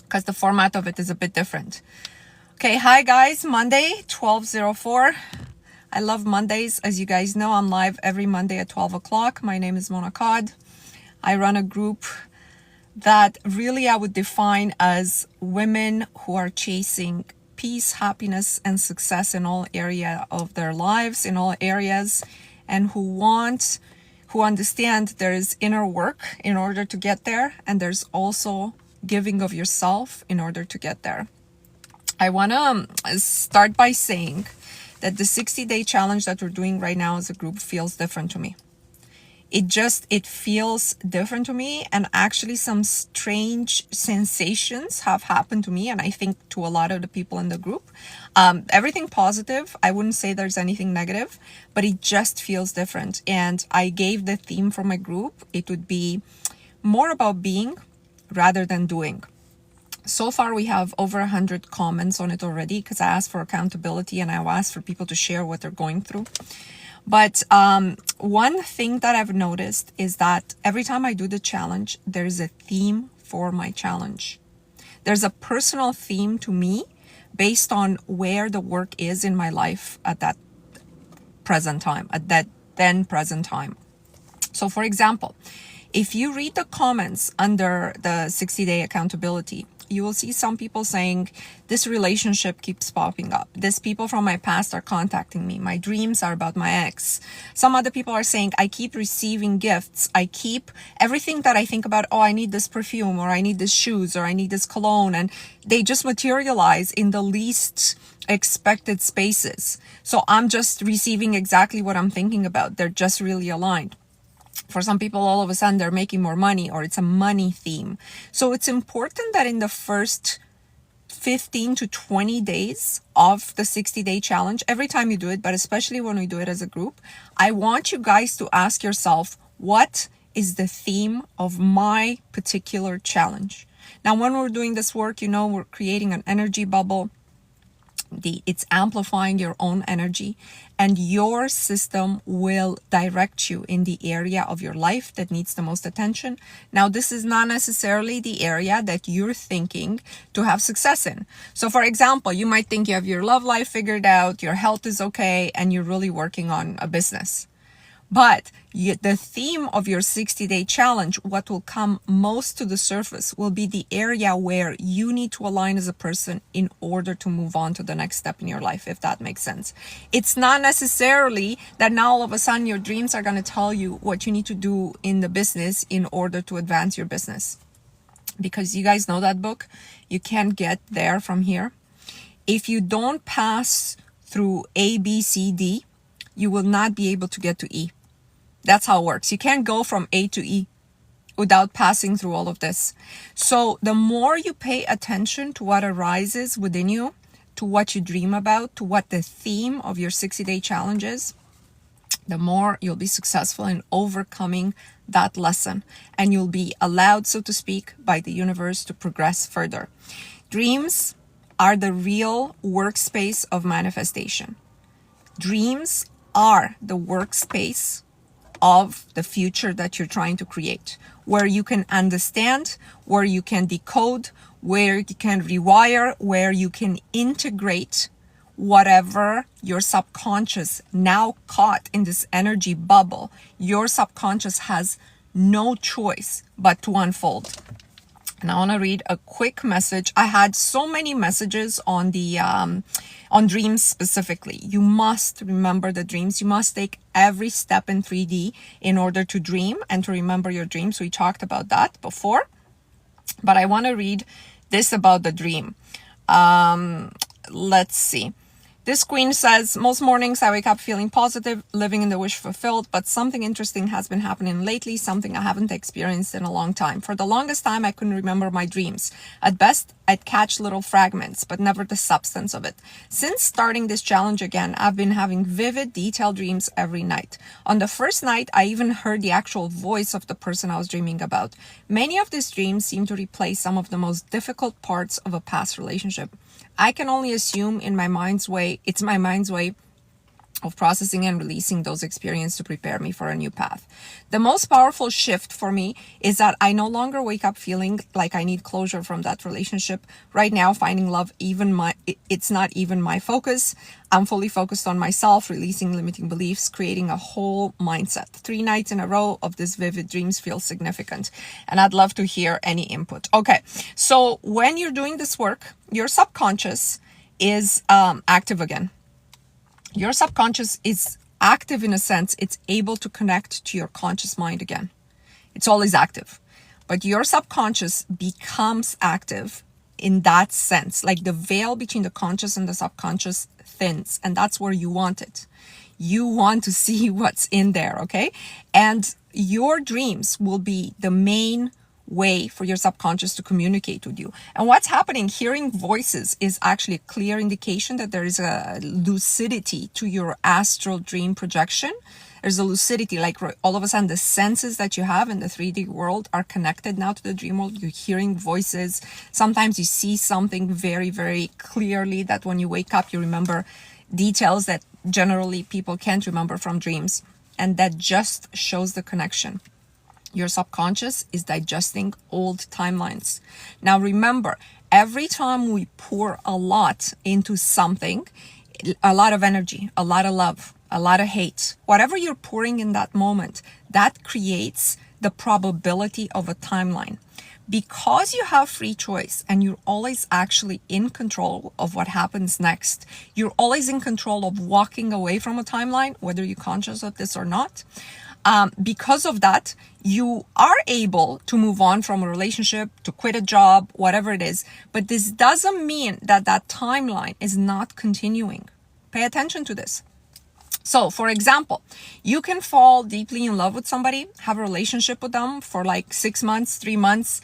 because the format of it is a bit different. Okay, hi guys, Monday, 12:04. I love Mondays. As you guys know, I'm live every Monday at 12 o'clock. My name is Khad. I run a group that really I would define as women who are chasing peace, happiness, and success in all areas of their lives, in all areas, and who understand there is inner work in order to get there, and there's also giving of yourself in order to get there. I want to start by saying that the 60-day challenge that we're doing right now as a group feels different to me. It feels different to me, and actually some strange sensations have happened to me, and I think to a lot of the people in the group. Everything positive. I wouldn't say there's anything negative, but it just feels different. And I gave the theme for my group. It would be more about being rather than doing. So far, we have over 100 comments on it already because I asked for accountability and I asked for people to share what they're going through. But one thing that I've noticed is that every time I do the challenge, there's a theme for my challenge. There's a personal theme to me based on where the work is in my life at that present time, at that then present time. So for example, if you read the comments under the 60-day accountability, you will see some people saying, this relationship keeps popping up. These people from my past are contacting me. My dreams are about my ex. Some other people are saying, I keep receiving gifts. I keep everything that I think about, oh, I need this perfume, or I need this shoes, or I need this cologne. And they just materialize in the least expected spaces. So I'm just receiving exactly what I'm thinking about. They're just really aligned. For some people, all of a sudden, they're making more money, or it's a money theme. So it's important that in the first 15 to 20 days of the 60-day challenge, every time you do it, but especially when we do it as a group, I want you guys to ask yourself, what is the theme of my particular challenge? Now, when we're doing this work, we're creating an energy bubble. It's amplifying your own energy, and your system will direct you in the area of your life that needs the most attention. Now, this is not necessarily the area that you're thinking to have success in. So for example, you might think you have your love life figured out, your health is okay, and you're really working on a business. But the theme of your 60-day challenge, what will come most to the surface, will be the area where you need to align as a person in order to move on to the next step in your life, if that makes sense. It's not necessarily that now all of a sudden your dreams are going to tell you what you need to do in the business in order to advance your business. Because you guys know that book, you can't get there from here. If you don't pass through A, B, C, D, you will not be able to get to E. That's how it works. You can't go from A to E without passing through all of this. So the more you pay attention to what arises within you, to what you dream about, to what the theme of your 60-day challenge is, the more you'll be successful in overcoming that lesson. And you'll be allowed, so to speak, by the universe to progress further. Dreams are the real workspace of manifestation. Dreams are the workspace of the future that you're trying to create, where you can understand, where you can decode, where you can rewire, where you can integrate whatever your subconscious, now caught in this energy bubble. Your subconscious has no choice but to unfold. And I want to read a quick message. I had so many messages on the on dreams specifically. You must remember the dreams. You must take every step in 3D in order to dream and to remember your dreams. We talked about that before. But I want to read this about the dream. Let's see. This queen says, most mornings I wake up feeling positive, living in the wish fulfilled, but something interesting has been happening lately, something I haven't experienced in a long time. For the longest time, I couldn't remember my dreams. At best, I'd catch little fragments, but never the substance of it. Since starting this challenge again, I've been having vivid, detailed dreams every night. On the first night, I even heard the actual voice of the person I was dreaming about. Many of these dreams seem to replay some of the most difficult parts of a past relationship. I can only assume in my mind's way, it's my mind's way of processing and releasing those experiences to prepare me for a new path. The most powerful shift for me is that I no longer wake up feeling like I need closure from that relationship. Right now, finding love, it's not even my focus. I'm fully focused on myself, releasing limiting beliefs, creating a whole mindset. 3 nights in a row of this vivid dreams feel significant. And I'd love to hear any input. Okay, so when you're doing this work, your subconscious is active again. Your subconscious is active in a sense. It's able to connect to your conscious mind again. It's always active. But your subconscious becomes active in that sense. Like the veil between the conscious and the subconscious thins. And that's where you want it. You want to see what's in there, okay? And your dreams will be the main way for your subconscious to communicate with you. And what's happening, hearing voices is actually a clear indication that there is a lucidity to your astral dream projection. There's a lucidity, like all of a sudden the senses that you have in the 3D world are connected now to the dream world. You're hearing voices. Sometimes you see something very, very clearly that when you wake up, you remember details that generally people can't remember from dreams. And that just shows the connection. Your subconscious is digesting old timelines. Now remember, every time we pour a lot into something, a lot of energy, a lot of love, a lot of hate, whatever you're pouring in that moment, that creates the probability of a timeline. Because you have free choice and you're always actually in control of what happens next, you're always in control of walking away from a timeline, whether you're conscious of this or not. Because of that, you are able to move on from a relationship, to quit a job, whatever it is. But this doesn't mean that that timeline is not continuing. Pay attention to this. So, for example, you can fall deeply in love with somebody, have a relationship with them for like 6 months, 3 months,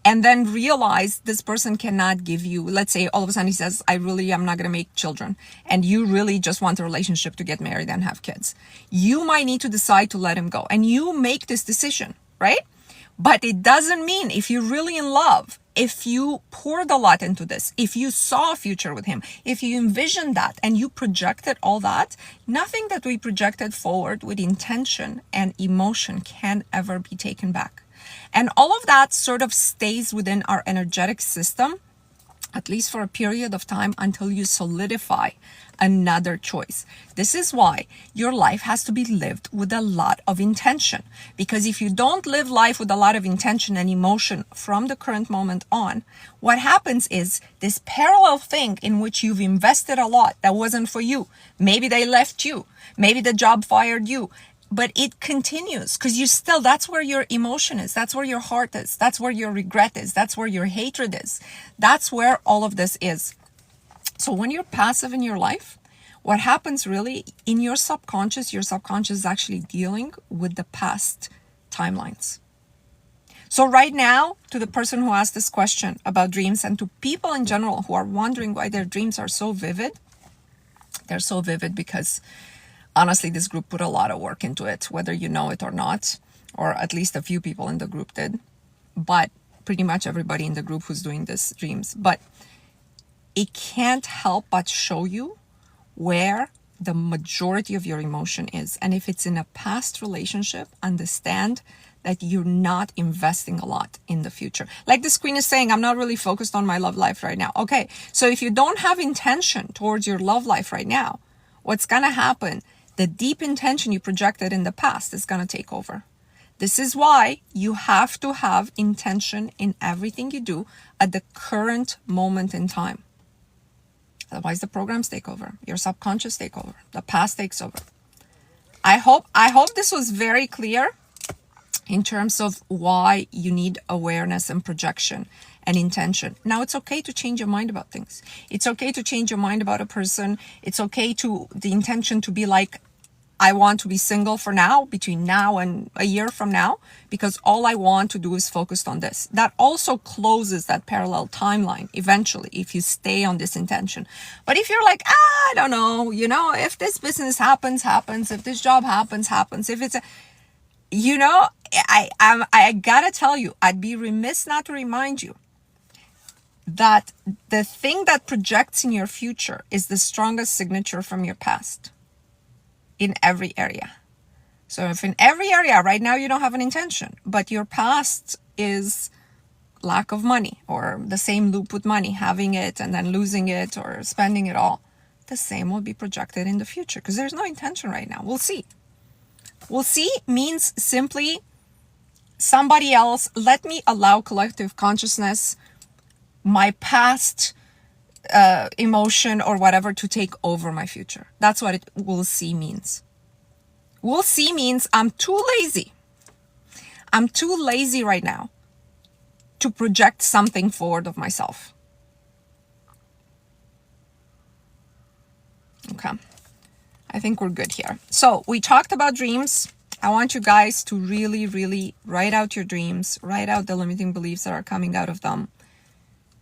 and then realize this person cannot give you, let's say all of a sudden he says, I really am not going to make children. And you really just want a relationship to get married and have kids. You might need to decide to let him go. And you make this decision, right? But it doesn't mean if you're really in love, if you poured a lot into this, if you saw a future with him, if you envisioned that and you projected all that, nothing that we projected forward with intention and emotion can ever be taken back. And all of that sort of stays within our energetic system, at least for a period of time until you solidify another choice. This is why your life has to be lived with a lot of intention. Because if you don't live life with a lot of intention and emotion from the current moment on, what happens is this parallel thing in which you've invested a lot that wasn't for you. Maybe they left you. Maybe the job fired you. But it continues because that's where your emotion is. That's where your heart is. That's where your regret is. That's where your hatred is. That's where all of this is. So when you're passive in your life, what happens really in your subconscious is actually dealing with the past timelines. So right now, to the person who asked this question about dreams and to people in general who are wondering why their dreams are so vivid, they're so vivid because honestly, this group put a lot of work into it, whether you know it or not, or at least a few people in the group did, but pretty much everybody in the group who's doing this dreams. But it can't help but show you where the majority of your emotion is. And if it's in a past relationship, understand that you're not investing a lot in the future. Like this queen is saying, I'm not really focused on my love life right now. Okay, so if you don't have intention towards your love life right now, what's going to happen? The deep intention you projected in the past is going to take over. This is why you have to have intention in everything you do at the current moment in time. Otherwise, the programs take over. Your subconscious take over. The past takes over. I hope this was very clear in terms of why you need awareness and projection and intention. Now, it's okay to change your mind about things. It's okay to change your mind about a person. It's okay to the intention to be like, I want to be single for now, between now and a year from now, because all I want to do is focused on this. That also closes that parallel timeline eventually if you stay on this intention. But if you're like, I don't know, if this business happens, if this job happens, if it's I gotta tell you, I'd be remiss not to remind you that the thing that projects in your future is the strongest signature from your past. in every area. So if in every area right now you don't have an intention, but your past is lack of money, or the same loop with money, having it and then losing it or spending it all, the same will be projected in the future because there's no intention right now. We'll see. We'll see means simply somebody else, let me allow collective consciousness, my past emotion or whatever to take over my future. That's what it will see means. Will see means I'm too lazy. I'm too lazy right now to project something forward of myself. Okay. I think we're good here. So we talked about dreams. I want you guys to really, really write out your dreams, write out the limiting beliefs that are coming out of them.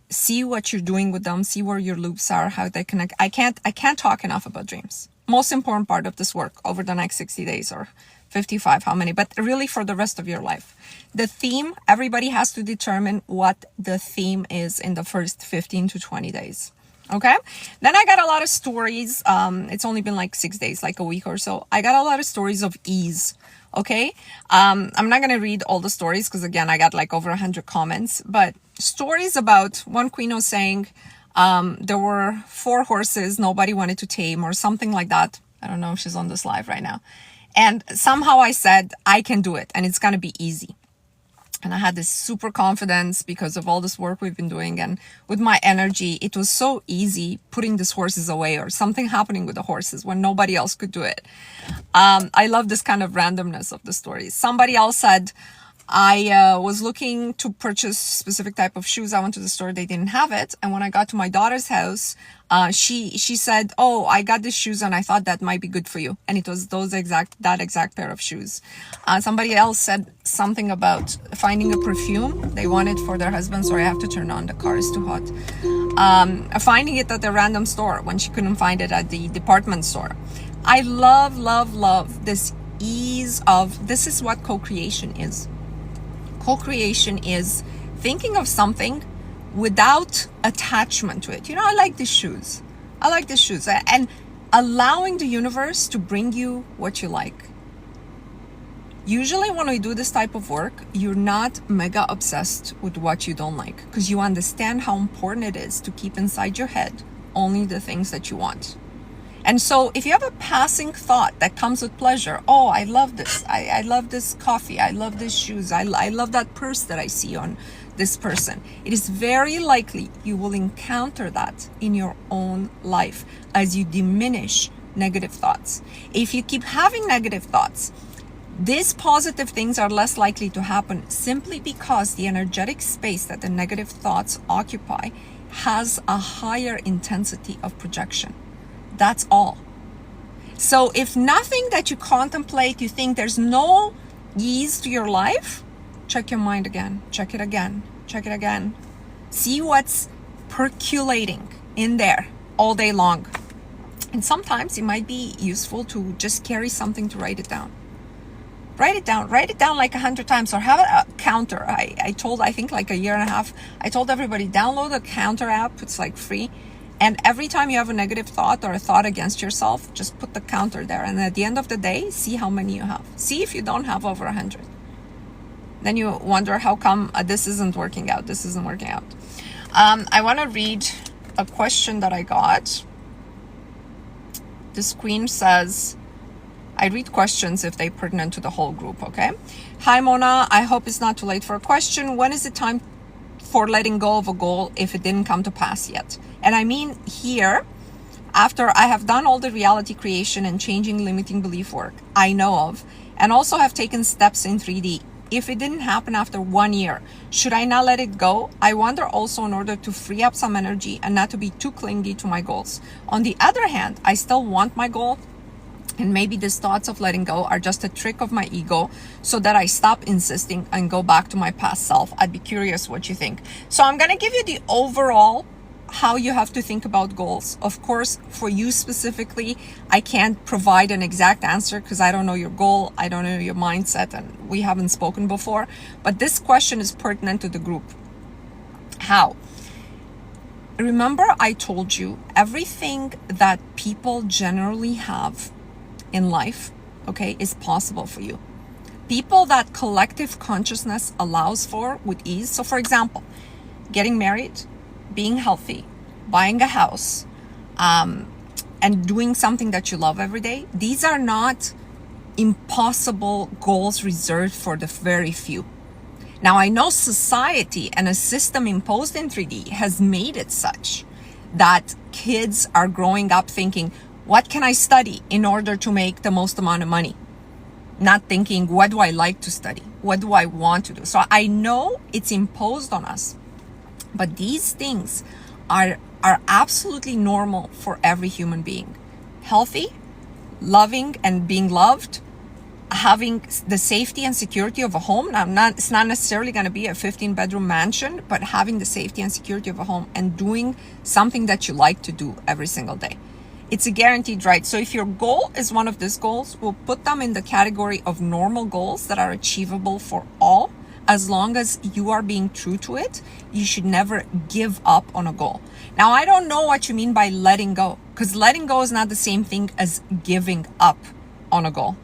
See what you're doing with them, see where your loops are, how they connect. I can't talk enough about dreams. Most important part of this work over the next 60 days or 55, how many, but really for the rest of your life. The theme, everybody has to determine what the theme is in the first 15 to 20 days. Okay. Then I got a lot of stories. It's only been like 6 days, like a week or so. I got a lot of stories of ease. Okay. I'm not going to read all the stories because again, I got like over 100 comments, but stories about one queen was saying, there were 4 horses nobody wanted to tame or something like that. I don't know if she's on this live right now. And somehow I said, I can do it and it's going to be easy. And I had this super confidence because of all this work we've been doing. And with my energy, it was so easy putting these horses away or something happening with the horses when nobody else could do it. I love this kind of randomness of the stories. Somebody else said, I was looking to purchase specific type of shoes. I went to the store, they didn't have it. And when I got to my daughter's house, she said, oh, I got these shoes and I thought that might be good for you. And it was that exact pair of shoes. Somebody else said something about finding a perfume they wanted for their husband. Sorry, I have to turn on, the car is too hot. Finding it at a random store when she couldn't find it at the department store. I love this ease of, this is what co-creation is. Co-creation is thinking of something without attachment to it. You know, I like these shoes. And allowing the universe to bring you what you like. Usually when we do this type of work, you're not mega obsessed with what you don't like because you understand how important it is to keep inside your head only the things that you want. And so if you have a passing thought that comes with pleasure, oh, I love this. I love this coffee. I love these shoes. I love that purse that I see on this person. It is very likely you will encounter that in your own life as you diminish negative thoughts. If you keep having negative thoughts, these positive things are less likely to happen simply because the energetic space that the negative thoughts occupy has a higher intensity of projection. That's all. So if nothing that you contemplate, you think there's no ease to your life, check your mind again, check it again. See what's percolating in there all day long. And sometimes it might be useful to just carry something to write it down. Write it down like 100 times or have a counter. I think like a year and a half, I told everybody, download a counter app. It's like free. And every time you have a negative thought or a thought against yourself, just put the counter there. And at the end of the day, see how many you have. See if you don't have over 100. Then you wonder how come this isn't working out. I want to read a question that I got. This queen says, I read questions if they're pertinent to the whole group, okay? Hi, Mona. I hope it's not too late for a question. When is it time for letting go of a goal if it didn't come to pass yet? And I mean here, after I have done all the reality creation and changing limiting belief work I know of, and also have taken steps in 3D, if it didn't happen after 1 year, should I not let it go? I wonder also in order to free up some energy and not to be too clingy to my goals. On the other hand, I still want my goal, and maybe these thoughts of letting go are just a trick of my ego so that I stop insisting and go back to my past self. I'd be curious what you think. So I'm going to give you the overall how you have to think about goals. Of course, for you specifically, I can't provide an exact answer because I don't know your goal. I don't know your mindset and we haven't spoken before. But this question is pertinent to the group. How? Remember I told you everything that people generally have in life, okay, is possible for you. People that collective consciousness allows for with ease. So for example, getting married, being healthy, buying a house, and doing something that you love every day. These are not impossible goals reserved for the very few. Now, I know society and a system imposed in 3D has made it such that kids are growing up thinking, what can I study in order to make the most amount of money? Not thinking, what do I like to study? What do I want to do? So I know it's imposed on us, but these things are absolutely normal for every human being. Healthy, loving and being loved, having the safety and security of a home. Now, it's not necessarily going to be a 15-bedroom mansion, but having the safety and security of a home and doing something that you like to do every single day. It's a guaranteed right. So if your goal is one of these goals, we'll put them in the category of normal goals that are achievable for all. As long as you are being true to it, you should never give up on a goal. Now, I don't know what you mean by letting go, because letting go is not the same thing as giving up on a goal,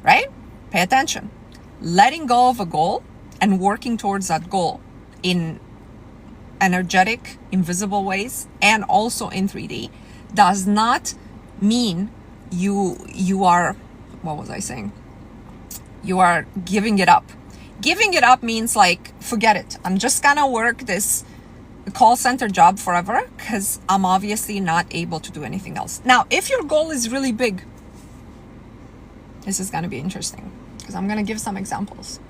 right? Pay attention. Letting go of a goal and working towards that goal in energetic, invisible ways, and also in 3D, does not mean you are, what was I saying? You are giving it up. Giving it up means like, forget it. I'm just gonna work this call center job forever because I'm obviously not able to do anything else. Now, if your goal is really big, this is gonna be interesting because I'm gonna give some examples.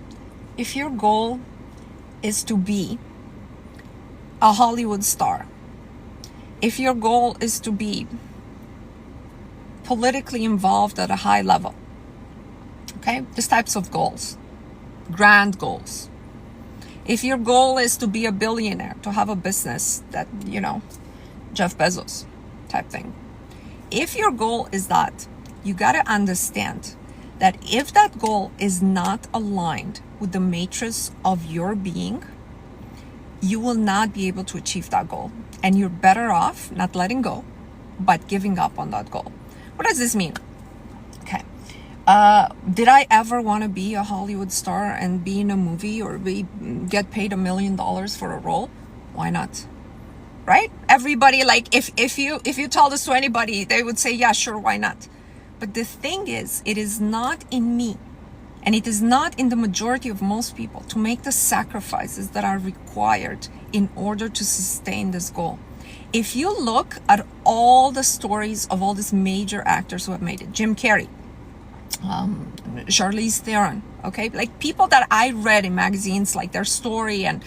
If your goal is to be a Hollywood star, if your goal is to be politically involved at a high level, okay, these types of goals, grand goals. If your goal is to be a billionaire, to have a business that, you know, Jeff Bezos type thing. If your goal is that, you got to understand that if that goal is not aligned with the matrix of your being, you will not be able to achieve that goal. And you're better off not letting go, but giving up on that goal. What does this mean? Okay. Did I ever want to be a Hollywood star and be in a movie or get paid $1 million for a role? Why not? Right? Everybody, like, if you tell this to anybody, they would say, yeah, sure, why not? But the thing is, it is not in me, and it is not in the majority of most people to make the sacrifices that are required in order to sustain this goal. If you look at all the stories of all these major actors who have made it, Jim Carrey, Charlize Theron, okay, like people that I read in magazines, like their story, and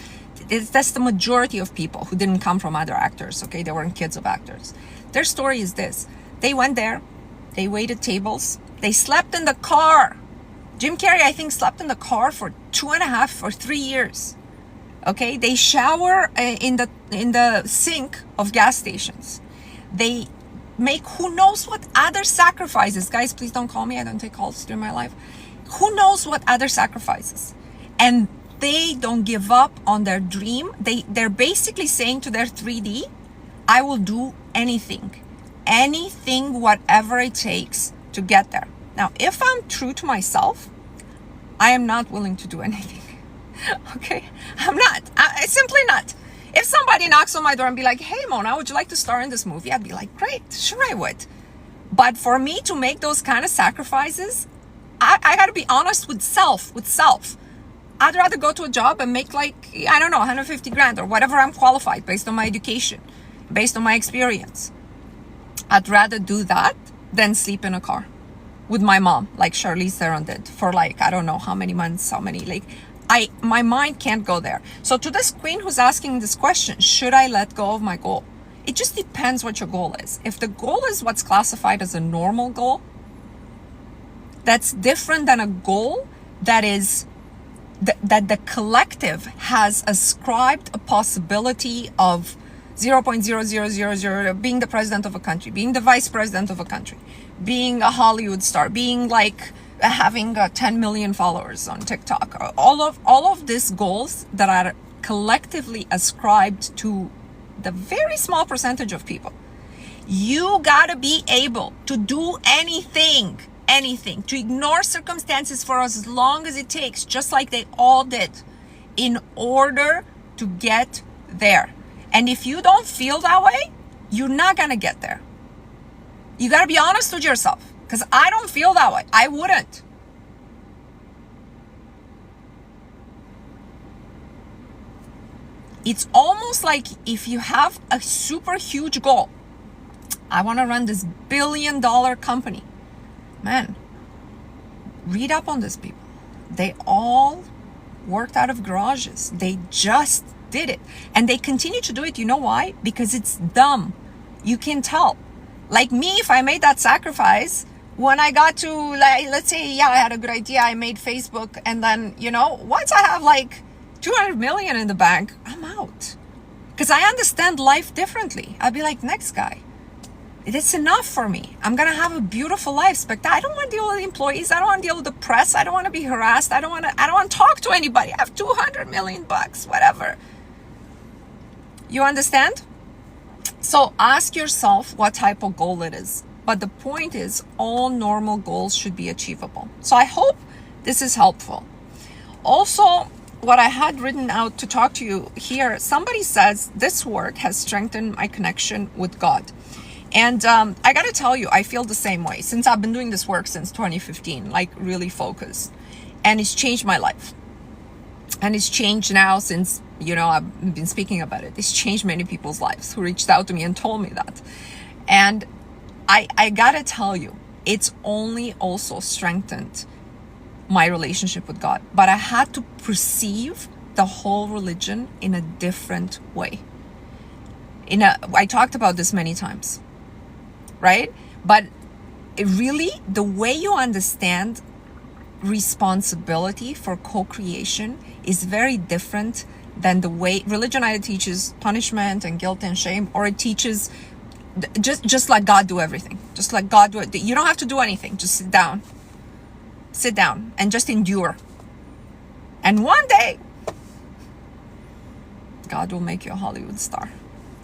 that's the majority of people who didn't come from other actors, okay, they weren't kids of actors. Their story is this: they went there, they waited tables, they slept in the car. Jim Carrey, I think, slept in the car for 2.5 or 3 years. Okay, they shower in the sink of gas stations. They make who knows what other sacrifices. Guys, please don't call me. I don't take calls during my life. Who knows what other sacrifices. And they don't give up on their dream. They're basically saying to their 3D, I will do anything, whatever it takes to get there. Now, if I'm true to myself, I am not willing to do anything. Okay, I'm not. I simply not. If somebody knocks on my door and be like, hey, Mona, would you like to star in this movie? I'd be like, great, sure I would. But for me to make those kind of sacrifices, I got to be honest with self. I'd rather go to a job and make like, I don't know, 150 grand or whatever I'm qualified based on my education, based on my experience. I'd rather do that than sleep in a car with my mom, like Charlize Theron did for like, I don't know how many months, my mind can't go there. So to this queen who's asking this question, should I let go of my goal? It just depends what your goal is. If the goal is what's classified as a normal goal, that's different than a goal that is that the collective has ascribed a possibility of 0.0000 being the president of a country, being the vice president of a country, being a Hollywood star, being like having 10 million followers on TikTok. All of these goals that are collectively ascribed to the very small percentage of people. You gotta be able to do anything anything, to ignore circumstances for as long as it takes, just like they all did, in order to get there. And if you don't feel that way, you're not gonna get there. You gotta be honest with yourself, because I don't feel that way. I wouldn't. It's almost like if you have a super huge goal. I want to run this $1 billion company. Man, read up on these people. They all worked out of garages. They just did it. And they continue to do it. You know why? Because it's dumb. You can tell. Like me, if I made that sacrifice, when I got to, like, let's say, yeah, I had a good idea. I made Facebook. And then, once I have like 200 million in the bank, I'm out. Because I understand life differently. I'd be like, next guy. It's enough for me. I'm going to have a beautiful life. I don't want to deal with employees. I don't want to deal with the press. I don't want to be harassed. I don't want to talk to anybody. I have 200 million bucks, whatever. You understand? So ask yourself what type of goal it is. But the point is, all normal goals should be achievable. So I hope this is helpful. Also, what I had written out to talk to you here, somebody says this work has strengthened my connection with God. And I got to tell you, I feel the same way since I've been doing this work since 2015, like really focused. And it's changed my life. And it's changed now since, I've been speaking about it. It's changed many people's lives who reached out to me and told me that. And I got to tell you, it's only also strengthened my relationship with God. But I had to perceive the whole religion in a different way. I talked about this many times. Right? But really, the way you understand responsibility for co-creation is very different than the way religion either teaches punishment and guilt and shame, or it teaches just let God do everything. Just let God do it. You don't have to do anything. Just sit down and just endure. And one day, God will make you a Hollywood star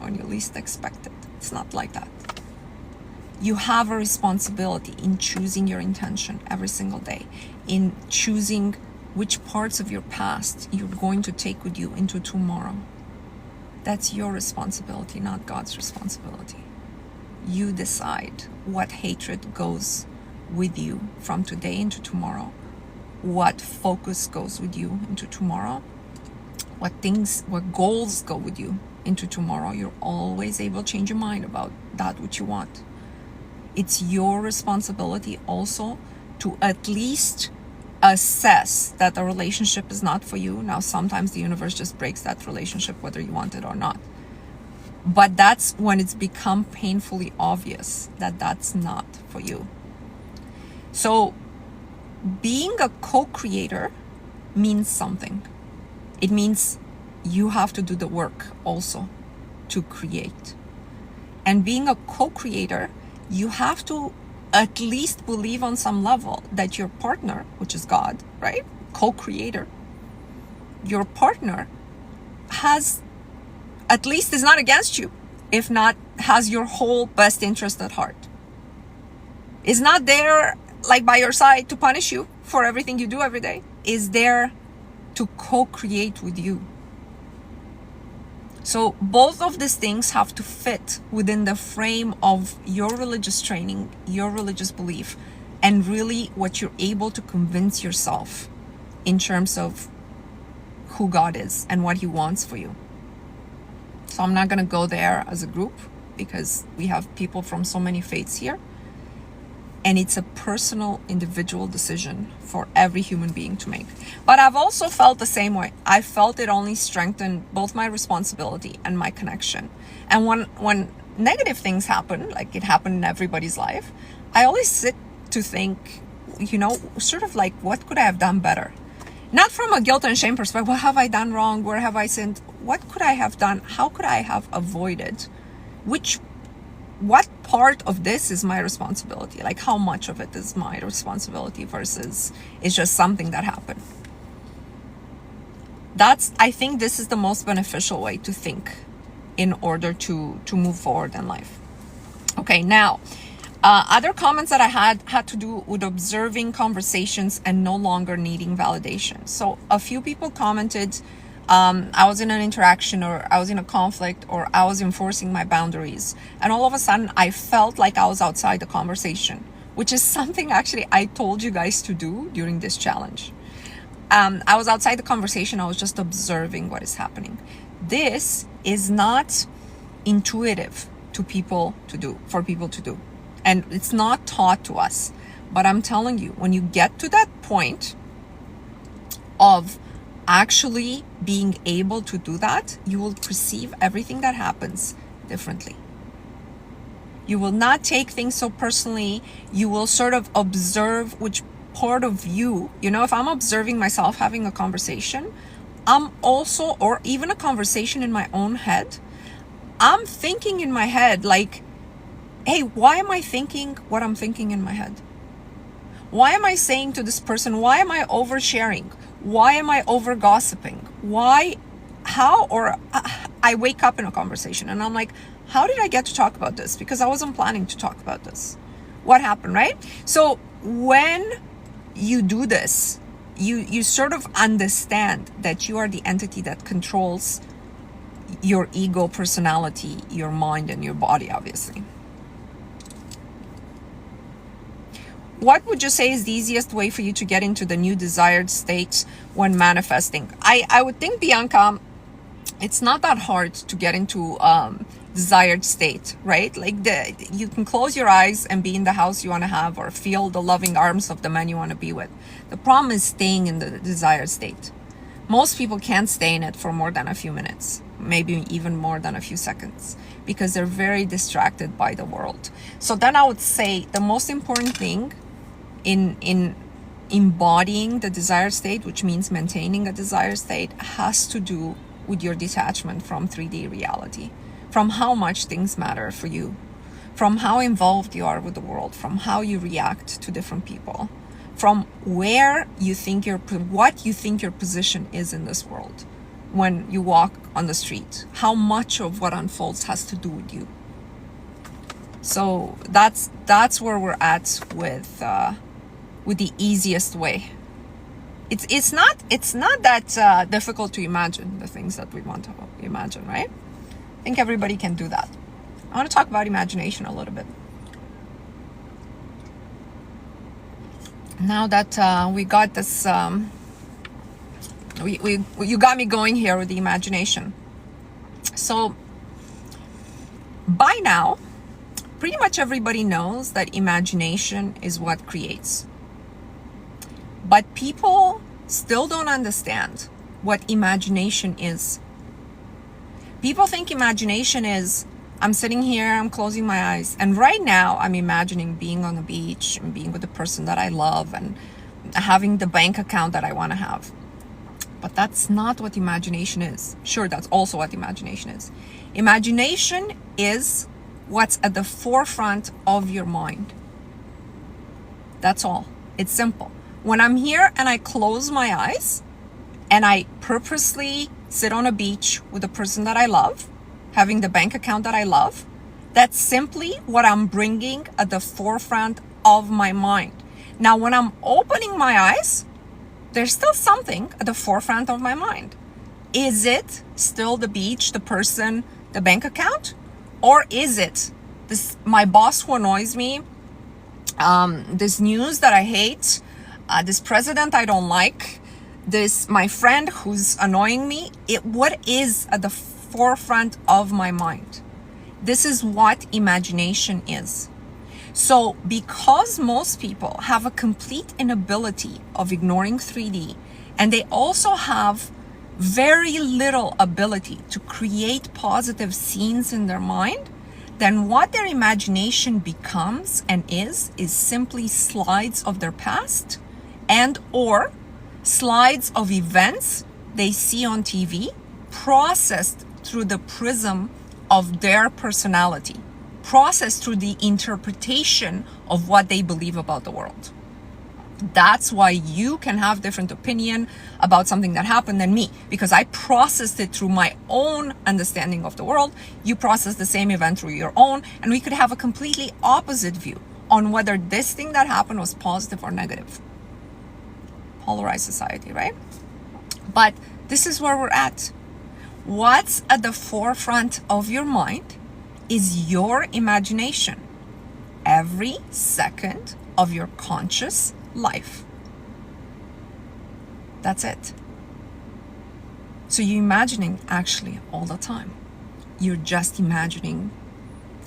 when you least expect it. It's not like that. You have a responsibility in choosing your intention every single day, in choosing which parts of your past you're going to take with you into tomorrow. That's your responsibility, not God's responsibility. You decide what hatred goes with you from today into tomorrow, what focus goes with you into tomorrow, what goals go with you into tomorrow. You're always able to change your mind about that which you want. It's your responsibility also to at least assess that the relationship is not for you. Now, sometimes the universe just breaks that relationship, whether you want it or not. But that's when it's become painfully obvious that that's not for you. So being a co-creator means something. It means you have to do the work also to create. And being a co-creator, you have to at least believe on some level that your partner, which is God, right? Co-creator, your partner has, at least is not against you, if not has your whole best interest at heart. Is not there like by your side to punish you for everything you do every day. Is there to co-create with you. So both of these things have to fit within the frame of your religious training, your religious belief, and really what you're able to convince yourself in terms of who God is and what He wants for you. So I'm not going to go there as a group because we have people from so many faiths here. And it's a personal, individual decision for every human being to make. But I've also felt the same way. I felt it only strengthened both my responsibility and my connection. And when negative things happen, like it happened in everybody's life, I always sit to think, sort of like, what could I have done better? Not from a guilt and shame perspective. What have I done wrong? Where have I sinned? What could I have done? How could I have avoided? What part of this is my responsibility? Like how much of it is my responsibility versus it's just something that happened? I think this is the most beneficial way to think in order to move forward in life. Okay, now, Other comments that I had to do with observing conversations and no longer needing validation. So a few people commented, I was in an interaction, or I was in a conflict, or I was enforcing my boundaries. And all of a sudden I felt like I was outside the conversation, which is something actually I told you guys to do during this challenge. I was outside the conversation. I was just observing what is happening. This is not intuitive for people to do. And it's not taught to us. But I'm telling you, when you get to that point of actually being able to do that, you will perceive everything that happens differently. You will not take things so personally. You will sort of observe which part of you, if I'm observing myself having a conversation, I'm also, or even a conversation in my own head, I'm thinking in my head like, hey, why am I thinking what I'm thinking in my head? Why am I saying to this person, why am I oversharing? Why am I over gossiping? I wake up in a conversation and I'm like, how did I get to talk about this? Because I wasn't planning to talk about this. What happened, right? So when you do this, you sort of understand that you are the entity that controls your ego, personality, your mind, and your body, obviously. What would you say is the easiest way for you to get into the new desired state when manifesting? I would think, Bianca, it's not that hard to get into desired state, right? Like you can close your eyes and be in the house you want to have, or feel the loving arms of the man you want to be with. The problem is staying in the desired state. Most people can't stay in it for more than a few minutes, maybe even more than a few seconds, because they're very distracted by the world. So then I would say the most important thing in embodying the desired state, which means maintaining a desired state, has to do with your detachment from 3D reality, from how much things matter for you, from how involved you are with the world, from how you react to different people, from what you think your position is in this world when you walk on the street, how much of what unfolds has to do with you. So that's where we're at with the easiest way. It's not that difficult to imagine the things that we want to imagine, right? I think everybody can do that. I want to talk about imagination a little bit. Now that we got this, you got me going here with the imagination. So by now, pretty much everybody knows that imagination is what creates. But people still don't understand what imagination is. People think imagination is, I'm sitting here, I'm closing my eyes, and right now I'm imagining being on the beach and being with the person that I love and having the bank account that I want to have. But that's not what imagination is. Sure, that's also what imagination is. Imagination is what's at the forefront of your mind. That's all. It's simple. When I'm here and I close my eyes and I purposely sit on a beach with the person that I love, having the bank account that I love, that's simply what I'm bringing at the forefront of my mind. Now, when I'm opening my eyes, there's still something at the forefront of my mind. Is it still the beach, the person, the bank account? Or is it my boss who annoys me, this news that I hate, this president I don't like, my friend who's annoying me? What is at the forefront of my mind? This is what imagination is. So because most people have a complete inability of ignoring 3D, and they also have very little ability to create positive scenes in their mind, then what their imagination becomes and is simply slides of their past and or slides of events they see on TV, processed through the prism of their personality, processed through the interpretation of what they believe about the world. That's why you can have different opinion about something that happened than me, because I processed it through my own understanding of the world. You process the same event through your own, and we could have a completely opposite view on whether this thing that happened was positive or negative. Polarized society, right? But this is where we're at. What's at the forefront of your mind is your imagination. Every second of your conscious life. That's it. So you're imagining actually all the time. You're just imagining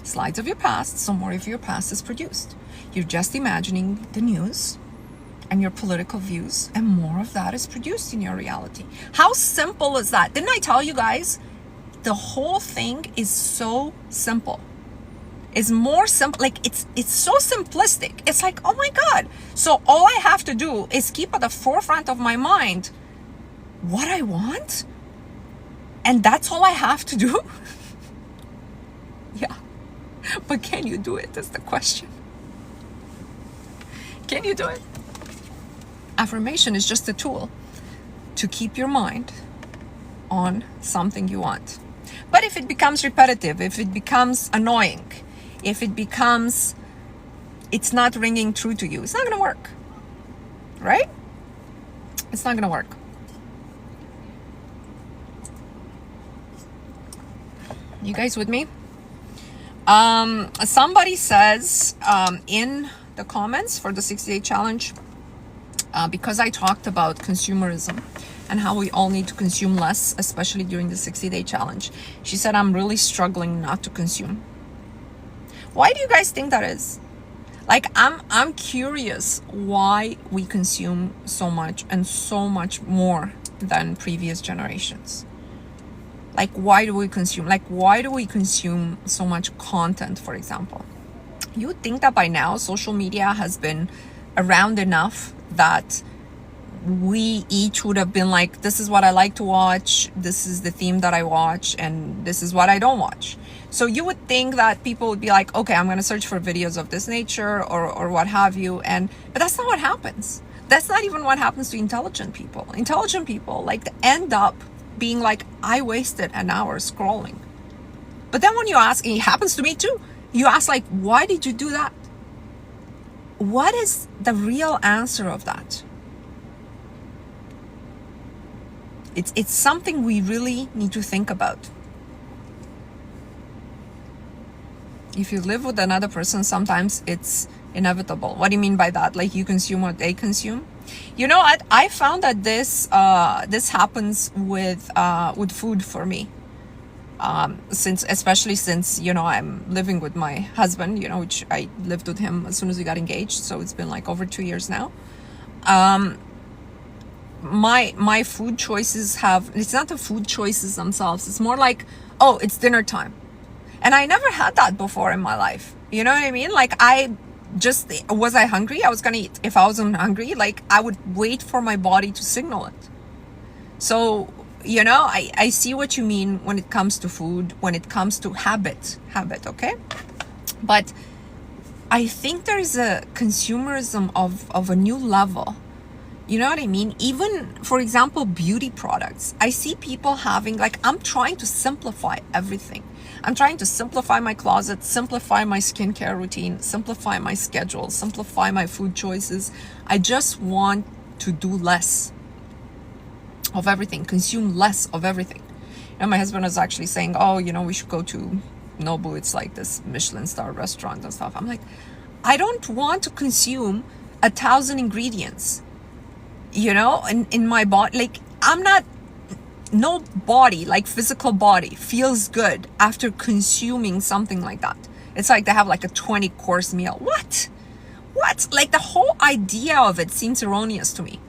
slides of your past, so more of your past is produced. You're just imagining the news and your political views, and more of that is produced in your reality. How simple is that? Didn't I tell you guys? The whole thing is so simple. It's more simple, like it's so simplistic. It's like, oh my God. So all I have to do is keep at the forefront of my mind what I want, and that's all I have to do. Yeah. But can you do it? That's the question. Can you do it? Affirmation is just a tool to keep your mind on something you want. But if it becomes repetitive, if it becomes annoying, if it becomes, it's not ringing true to you, it's not going to work. Right? It's not going to work. You guys with me? Somebody says in the comments for the 60-day challenge, because I talked about consumerism and how we all need to consume less, especially during the 60-day challenge. She said, I'm really struggling not to consume. Why do you guys think that is? Like, I'm curious why we consume so much and so much more than previous generations. Like, why do we consume? Like, why do we consume so much content, for example? You would think that by now social media has been around enough that we each would have been like, this is what I like to watch, this is the theme that I watch, and this is what I don't watch. So you would think that people would be like, okay, I'm going to search for videos of this nature or what have you. But that's not what happens. That's not even what happens to intelligent people. Intelligent people like end up being like, I wasted an hour scrolling. But then when you ask, and it happens to me too, you ask like, why did you do that? What is the real answer of that? It's something we really need to think about. If you live with another person, sometimes it's inevitable. What do you mean by that? Like, you consume what they consume? You know what? I found that this happens with food for me. Especially since, you know, I'm living with my husband, you know, which I lived with him as soon as we got engaged. So it's been like over 2 years now. My food choices it's not the food choices themselves. It's more like, oh, it's dinner time. And I never had that before in my life. You know what I mean? Like, was I hungry? I was going to eat. If I wasn't hungry, like, I would wait for my body to signal it. So, you know, I see what you mean when it comes to food, when it comes to habit, okay? But I think there's a consumerism of a new level. You know what I mean? Even, for example, beauty products. I see people having, like, I'm trying to simplify everything. I'm trying to simplify my closet, simplify my skincare routine, simplify my schedule, simplify my food choices. I just want to do less of everything, consume less of everything. You know, my husband was actually saying, oh, you know, we should go to Nobu. It's like this Michelin star restaurant and stuff. I'm like, I don't want to consume 1,000 ingredients, you know, in my body. Like, no body, like physical body, feels good after consuming something like that. It's like they have like a 20-course meal. What? Like, the whole idea of it seems erroneous to me.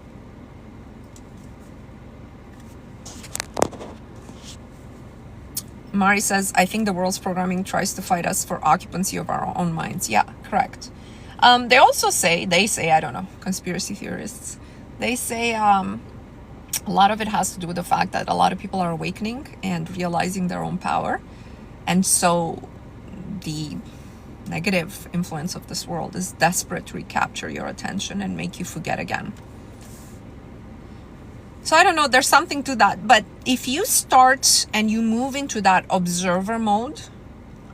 Mari says, I think the world's programming tries to fight us for occupancy of our own minds. Yeah, correct. They also say, I don't know, conspiracy theorists, they say a lot of it has to do with the fact that a lot of people are awakening and realizing their own power. And so the negative influence of this world is desperate to recapture your attention and make you forget again. So I don't know, there's something to that. But if you start and you move into that observer mode,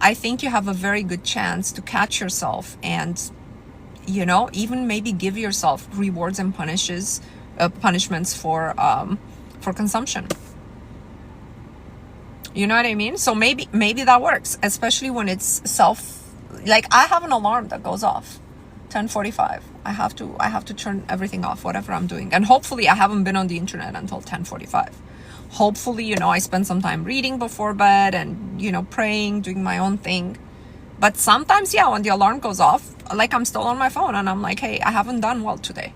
I think you have a very good chance to catch yourself and you know, even maybe give yourself rewards and punishments for consumption. You know what I mean? So maybe that works, especially when it's like I have an alarm that goes off 10:45. I have to turn everything off, whatever I'm doing. And hopefully I haven't been on the internet until 10:45. Hopefully, you know, I spend some time reading before bed and, you know, praying, doing my own thing. But sometimes, yeah, when the alarm goes off, like I'm still on my phone and I'm like, hey, I haven't done well today.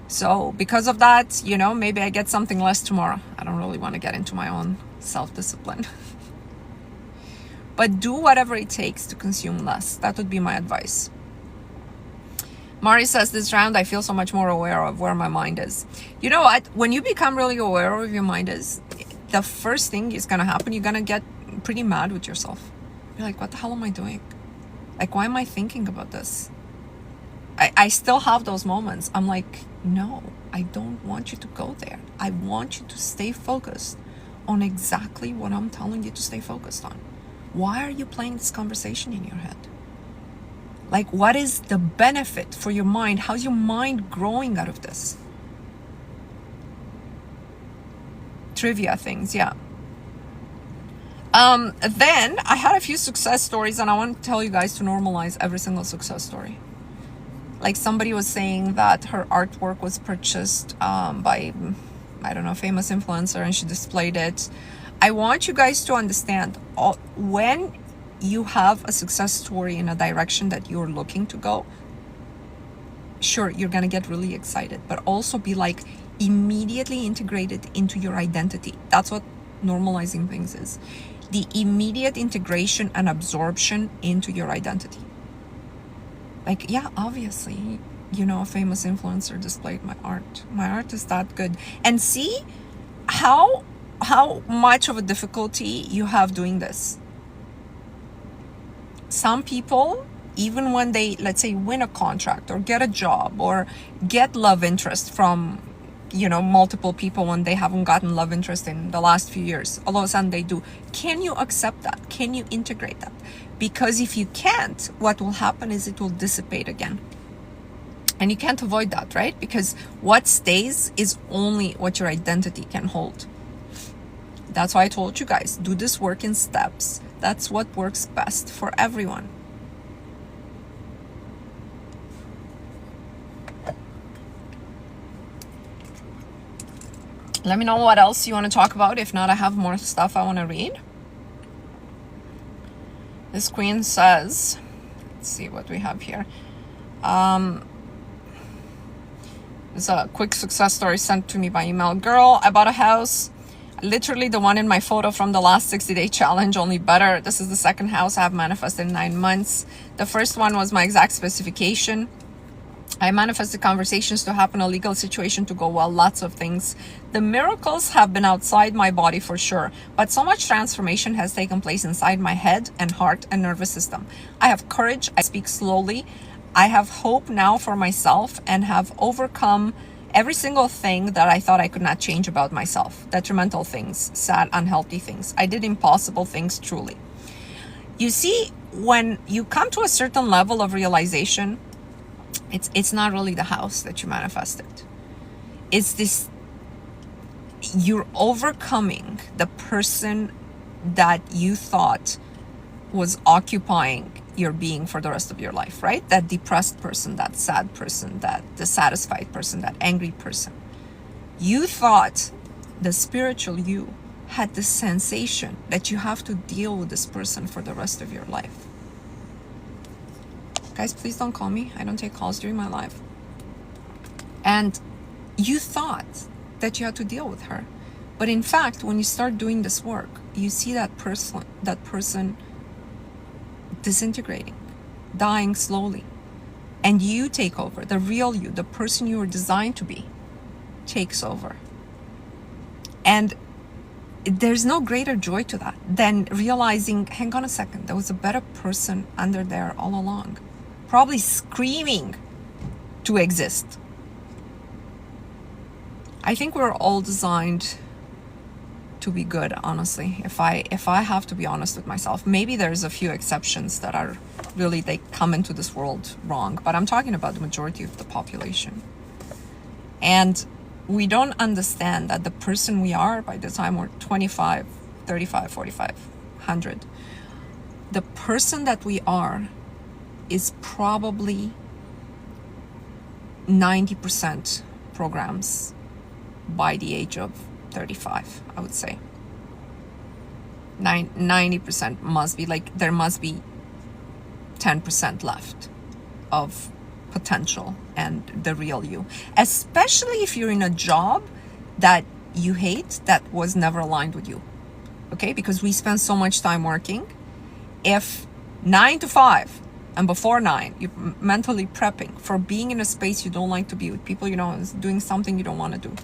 So because of that, you know, maybe I get something less tomorrow. I don't really want to get into my own self-discipline. But do whatever it takes to consume less. That would be my advice. Mari says, this round, I feel so much more aware of where my mind is. You know what? When you become really aware of your mind is, the first thing is going to happen, you're going to get pretty mad with yourself. You're like, what the hell am I doing? Like, why am I thinking about this? I still have those moments. I'm like, no, I don't want you to go there. I want you to stay focused on exactly what I'm telling you to stay focused on. Why are you playing this conversation in your head? Like, what is the benefit for your mind? How's your mind growing out of this? Trivia things, yeah. Then I had a few success stories, and I want to tell you guys to normalize every single success story. Like, somebody was saying that her artwork was purchased by, I don't know, a famous influencer, and she displayed it. I want you guys to understand, when you have a success story in a direction that you're looking to go, sure, you're gonna get really excited, but also be like immediately integrated into your identity. That's what normalizing things is. The immediate integration and absorption into your identity. Like, yeah, obviously, you know, a famous influencer displayed my art. My art is that good. And see how much of a difficulty you have doing this. Some people, even when they, let's say, win a contract or get a job or get love interest from, you know, multiple people when they haven't gotten love interest in the last few years, all of a sudden they do. Can you accept that? Can you integrate that? Because if you can't, what will happen is it will dissipate again. And you can't avoid that, right? Because what stays is only what your identity can hold. That's why I told you guys, do this work in steps. That's what works best for everyone. Let me know what else you want to talk about. If not, I have more stuff I want to read. This queen says, let's see what we have here. There's a quick success story sent to me by email. Girl, I bought a house. Literally the one in my photo from the last 60-day challenge, only better. This is the second house I have manifested in 9 months. The first one was my exact specification. I manifested conversations to happen, a legal situation to go well, lots of things. The miracles have been outside my body for sure, but so much transformation has taken place inside my head and heart and nervous system. I have courage. I speak slowly. I have hope now for myself and have overcome every single thing that I thought I could not change about myself. Detrimental things, sad, unhealthy things. I did impossible things, truly. You see, when you come to a certain level of realization, it's not really the house that you manifested. It's this, you're overcoming the person that you thought was occupying your being for the rest of your life, right? That depressed person, that sad person, that dissatisfied person, that angry person. You thought the spiritual you had the sensation that you have to deal with this person for the rest of your life. Guys, please don't call me. I don't take calls during my live. And you thought that you had to deal with her. But in fact, when you start doing this work, you see that person disintegrating, dying slowly. And you take over. The real you, the person you were designed to be, takes over. And there's no greater joy to that than realizing, hang on a second, there was a better person under there all along. Probably screaming to exist. I think we're all designed to be good, honestly. If I have to be honest with myself, maybe there's a few exceptions that are really, they come into this world wrong, but I'm talking about the majority of the population. And we don't understand that the person we are by the time we're 25, 35, 45, 100, the person that we are is probably 90% programs by the age of 35, I would say. 90% must be, like, there must be 10% left of potential and the real you, especially if you're in a job that you hate, that was never aligned with you. Okay, because we spend so much time working. If 9 to 5 and before 9 you're mentally prepping for being in a space you don't like to be with, people you know, is doing something you don't want to do,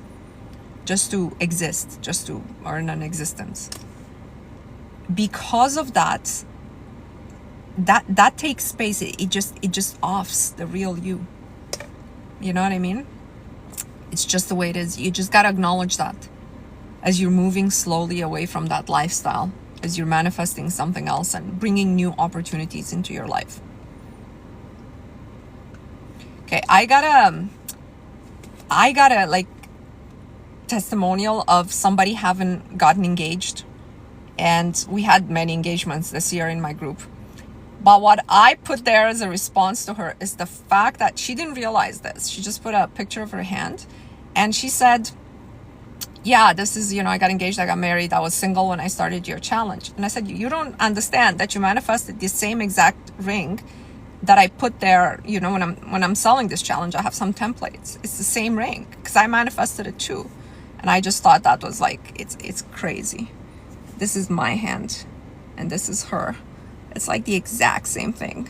just to exist, just to earn an existence, because of that takes space. It just offs the real you. You know what I mean? It's just the way it is. You just got to acknowledge that as you're moving slowly away from that lifestyle, as you're manifesting something else and bringing new opportunities into your life. Okay, I got a like testimonial of somebody having gotten engaged, and we had many engagements this year in my group. But what I put there as a response to her is the fact that she didn't realize this. She just put a picture of her hand and she said, yeah, this is, you know, I got engaged, I got married, I was single when I started your challenge. And I said, you don't understand that you manifested the same exact ring that I put there. You know, when I'm selling this challenge, I have some templates. It's the same ring because I manifested it too. And I just thought that was like, it's crazy. This is my hand and this is her. It's like the exact same thing.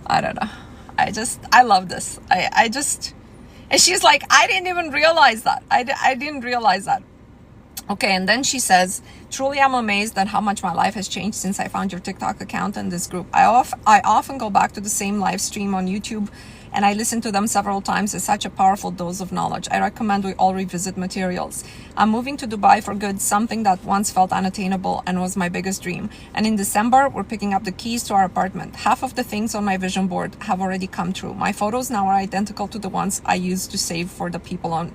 I don't know. I love this. And she's like, I didn't even realize that. I didn't realize that. Okay, and then she says, truly I'm amazed at how much my life has changed since I found your TikTok account and this group. I often go back to the same live stream on YouTube and I listen to them several times. It's such a powerful dose of knowledge. I recommend we all revisit materials. I'm moving to Dubai for good, something that once felt unattainable and was my biggest dream. And in December, we're picking up the keys to our apartment. Half of the things on my vision board have already come true. My photos now are identical to the ones I used to save from the people on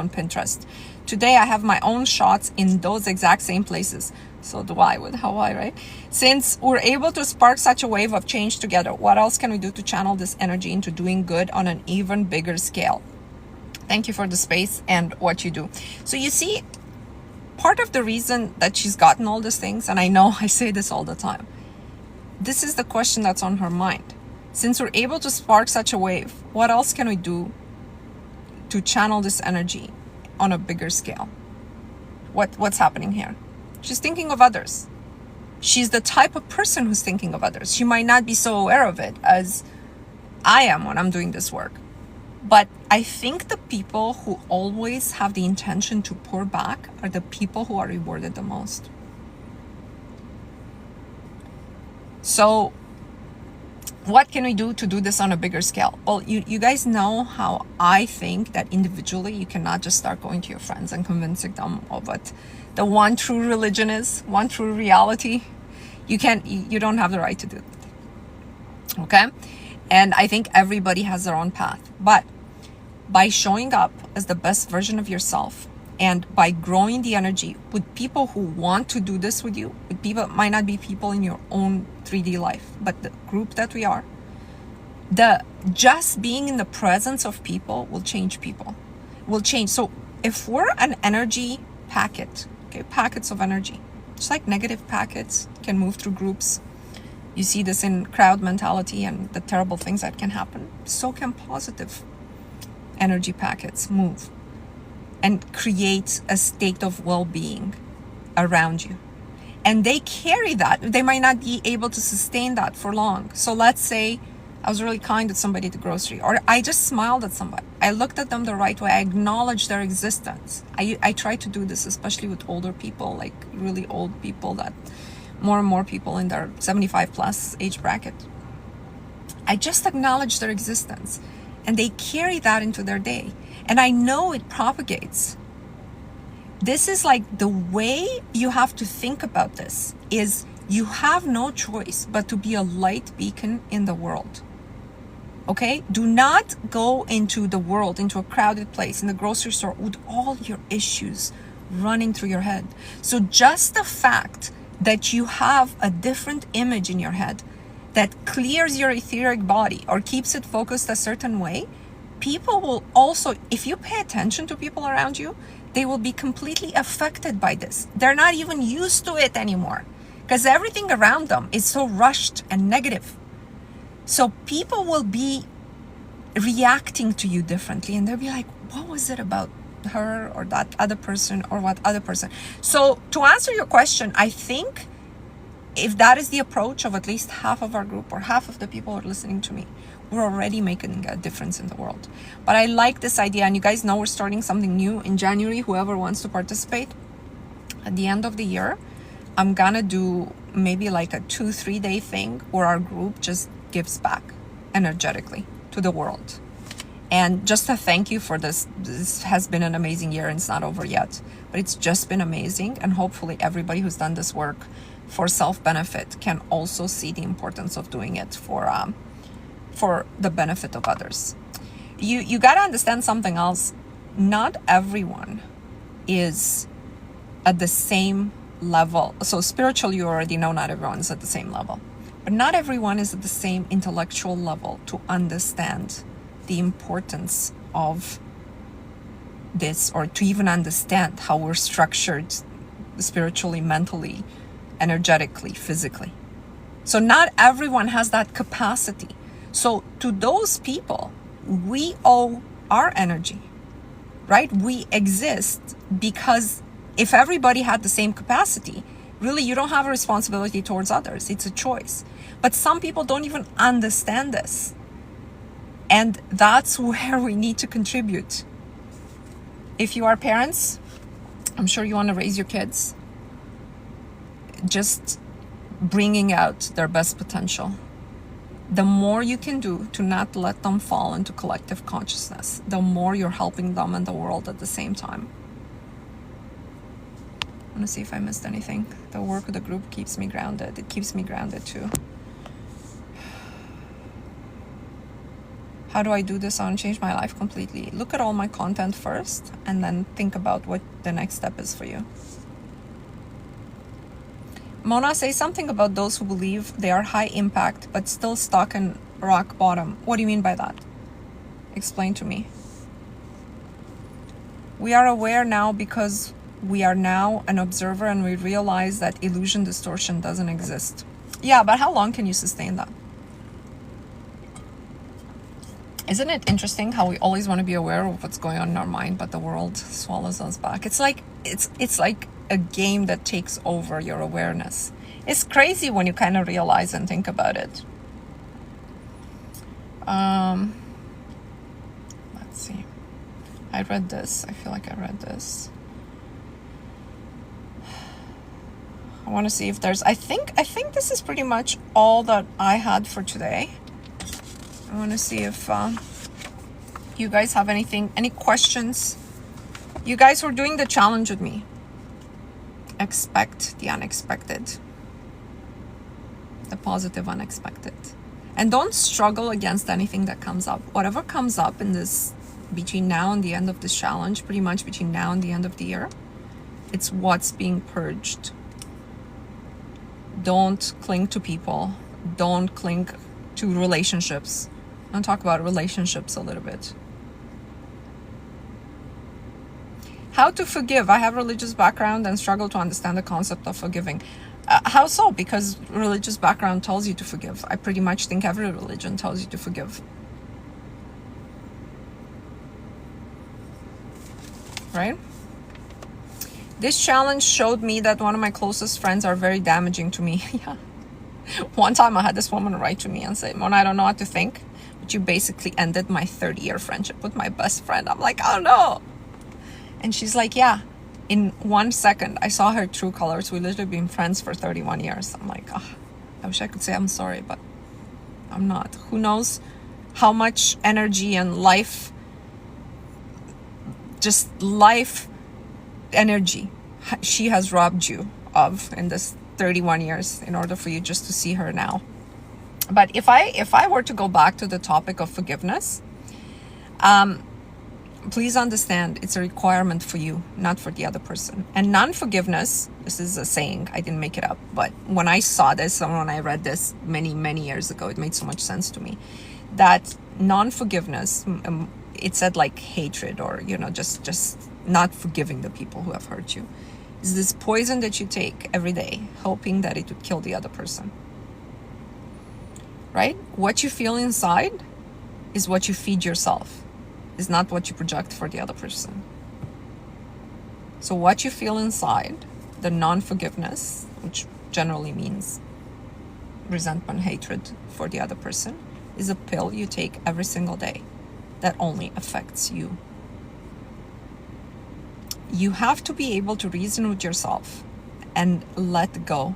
Pinterest. Today, I have my own shots in those exact same places. So do I with Hawaii, right? Since we're able to spark such a wave of change together, what else can we do to channel this energy into doing good on an even bigger scale? Thank you for the space and what you do. So you see, part of the reason that she's gotten all these things, and I know I say this all the time, this is the question that's on her mind. Since we're able to spark such a wave, what else can we do to channel this energy on a bigger scale? What's happening here? She's thinking of others. She's the type of person who's thinking of others. She might not be so aware of it as I am when I'm doing this work. But I think the people who always have the intention to pour back are the people who are rewarded the most. So what can we do to do this on a bigger scale? Well, you guys know how I think that individually you cannot just start going to your friends and convincing them of what the one true religion is, one true reality. You don't have the right to do that. Okay? And I think everybody has their own path. But by showing up as the best version of yourself and by growing the energy with people who want to do this with you, with people, might not be people in your own 3D life, but the group that we are, just being in the presence of people will change people, will change. So if we're an energy packet, okay, packets of energy, just like negative packets can move through groups. You see this in crowd mentality and the terrible things that can happen. So can positive energy packets move and create a state of well-being around you. And they carry that. They might not be able to sustain that for long. So let's say I was really kind to somebody at the grocery, or I just smiled at somebody. I looked at them the right way. I acknowledged their existence. I try to do this, especially with older people, like really old people, that more and more people in their 75 plus age bracket. I just acknowledge their existence and they carry that into their day. And I know it propagates. This is like the way you have to think about this is you have no choice but to be a light beacon in the world. Okay? Do not go into the world, into a crowded place, in the grocery store with all your issues running through your head. So just the fact that you have a different image in your head that clears your etheric body or keeps it focused a certain way, people will also, if you pay attention to people around you, they will be completely affected by this. They're not even used to it anymore because everything around them is so rushed and negative. So people will be reacting to you differently and they'll be like, what was it about her or that other person or what other person? So to answer your question, I think if that is the approach of at least half of our group or half of the people who are listening to me, we're already making a difference in the world. But I like this idea, and you guys know we're starting something new in January. Whoever wants to participate, at the end of the year, I'm gonna do maybe like a 2-3 day thing where our group just gives back energetically to the world. And just a thank you for this. This has been an amazing year and it's not over yet, but it's just been amazing. And hopefully everybody who's done this work for self-benefit can also see the importance of doing it for the benefit of others. You got to understand something else. Not everyone is at the same level. So spiritual, you already know not everyone is at the same level. But not everyone is at the same intellectual level to understand the importance of this, or to even understand how we're structured spiritually, mentally, energetically, physically. So not everyone has that capacity. So to those people, we owe our energy, right? We exist because if everybody had the same capacity, really you don't have a responsibility towards others. It's a choice. But some people don't even understand this. And that's where we need to contribute. If you are parents, I'm sure you want to raise your kids just bringing out their best potential. The more you can do to not let them fall into collective consciousness, the more you're helping them and the world at the same time. I want to see if I missed anything. The work of the group keeps me grounded. It keeps me grounded too. How do I do this? I want to change my life completely. Look at all my content first and then think about what the next step is for you. Mona, say something about those who believe they are high impact but still stuck in rock bottom. What do you mean by that? Explain to me. We are aware now because we are now an observer and we realize that illusion distortion doesn't exist. Yeah, but how long can you sustain that? Isn't it interesting how we always want to be aware of what's going on in our mind, but the world swallows us back? It's like a game that takes over your awareness. It's crazy when you kind of realize and think about it. Let's see. I read this. I feel like I read this. I want to see if there's, I think this is pretty much all that I had for today. I want to see if you guys have anything, any questions. You guys were doing the challenge with me. Expect the unexpected. The positive unexpected. And don't struggle against anything that comes up. Whatever comes up in this, between now and the end of this challenge, pretty much between now and the end of the year, it's what's being purged. Don't cling to people. Don't cling to relationships. I'll talk about relationships a little bit. How to forgive. I have a religious background and struggle to understand the concept of forgiving. How so? Because religious background tells you to forgive. I pretty much think every religion tells you to forgive. Right? This challenge showed me that one of my closest friends are very damaging to me. Yeah. One time I had this woman write to me and say, Mona, I don't know what to think, but you basically ended my 30-year friendship with my best friend. I'm like, oh no. And she's like, yeah, in 1 second, I saw her true colors. We literally been friends for 31 years. I'm like, oh, I wish I could say I'm sorry, but I'm not. Who knows how much energy and life, just life energy she has robbed you of in this 31 years in order for you just to see her now. But if I were to go back to the topic of forgiveness, please understand it's a requirement for you, not for the other person. And non-forgiveness, this is a saying, I didn't make it up, but when I saw this and when I read this many years ago, it made so much sense to me that non-forgiveness, it said like hatred or, just not forgiving the people who have hurt you, is this poison that you take every day, hoping that it would kill the other person. Right? What you feel inside is what you feed yourself, is not what you project for the other person. So what you feel inside, the non-forgiveness, which generally means resentment, hatred for the other person, is a pill you take every single day that only affects you. You have to be able to reason with yourself and let go.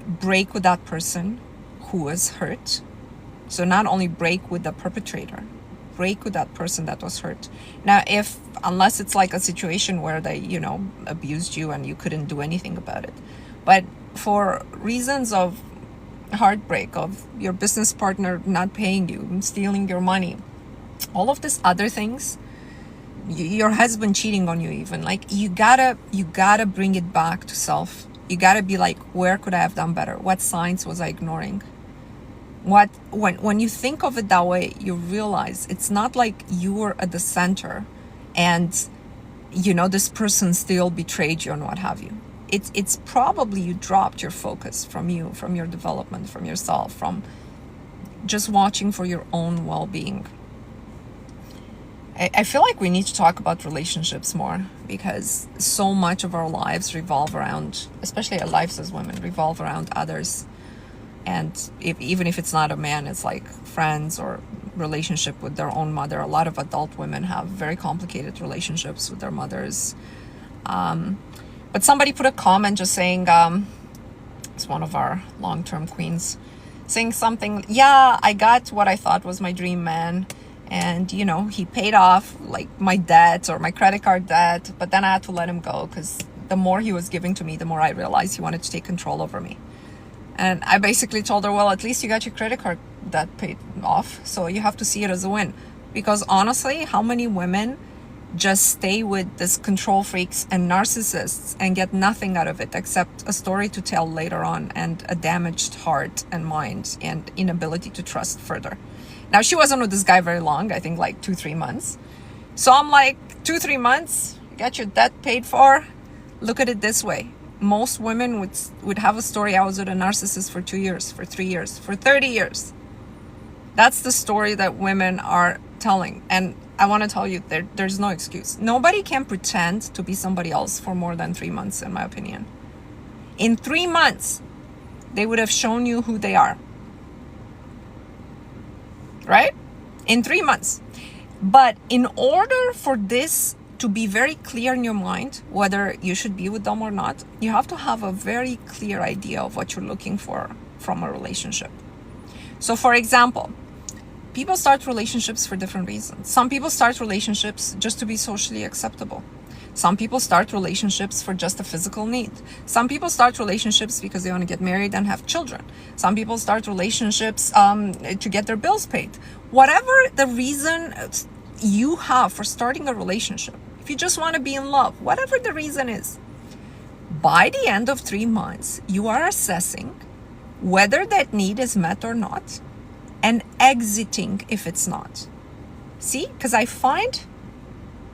Break with that person who was hurt. So not only break with the perpetrator, break with that person that was hurt. Now, unless it's like a situation where they, abused you and you couldn't do anything about it. But for reasons of heartbreak, of your business partner not paying you, stealing your money, all of these other things, your husband cheating on you even, like you gotta bring it back to self. You gotta be like, where could I have done better? What signs was I ignoring? When you think of it that way, you realize it's not like you were at the center and this person still betrayed you and what have you. It's probably you dropped your focus from your development, from yourself, from just watching for your own well-being. I feel like we need to talk about relationships more, because so much of our lives revolve around, especially our lives as women, revolve around others. And even if it's not a man, it's like friends or relationship with their own mother. A lot of adult women have very complicated relationships with their mothers. But somebody put a comment just saying, it's one of our long-term queens, saying something, yeah, I got what I thought was my dream man. And, he paid off like my debt or my credit card debt, but then I had to let him go because the more he was giving to me, the more I realized he wanted to take control over me. And I basically told her, well, at least you got your credit card debt paid off, so you have to see it as a win. Because honestly, how many women just stay with this control freaks and narcissists and get nothing out of it except a story to tell later on and a damaged heart and mind and inability to trust further. Now, she wasn't with this guy very long, I think like 2-3 months. So I'm like, 2-3 months, you got your debt paid for? Look at it this way. Most women would have a story, I was with a narcissist for 2 years, for 3 years, for 30 years. That's the story that women are telling. And I want to tell you, there's no excuse. Nobody can pretend to be somebody else for more than 3 months, in my opinion. In 3 months, they would have shown you who they are. Right? In 3 months. But in order for this to be very clear in your mind, whether you should be with them or not, you have to have a very clear idea of what you're looking for from a relationship. So for example, people start relationships for different reasons. Some people start relationships just to be socially acceptable. Some people start relationships for just a physical need. Some people start relationships because they want to get married and have children. Some people start relationships to get their bills paid. Whatever the reason you have for starting a relationship, if you just want to be in love, whatever the reason is, by the end of 3 months, you are assessing whether that need is met or not and exiting if it's not. See, because I find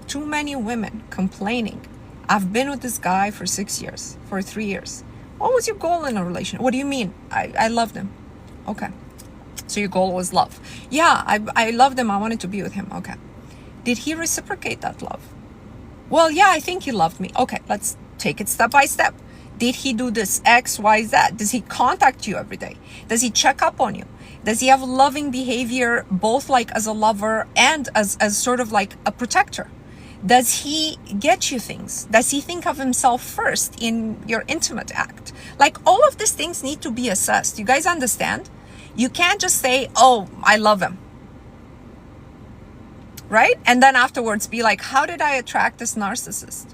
too many women complaining, I've been with this guy for 6 years, for 3 years. What was your goal in a relationship? What do you mean? I loved him. Okay. So your goal was love. Yeah, I loved him. I wanted to be with him. Okay. Did he reciprocate that love? Well, yeah, I think he loved me. Okay, let's take it step by step. Did he do this X, Y, Z? Does he contact you every day? Does he check up on you? Does he have loving behavior, both like as a lover and as sort of like a protector? Does he get you things? Does he think of himself first in your intimate act? Like all of these things need to be assessed. You guys understand? You can't just say, oh, I love him. right? And then afterwards be like, how did I attract this narcissist?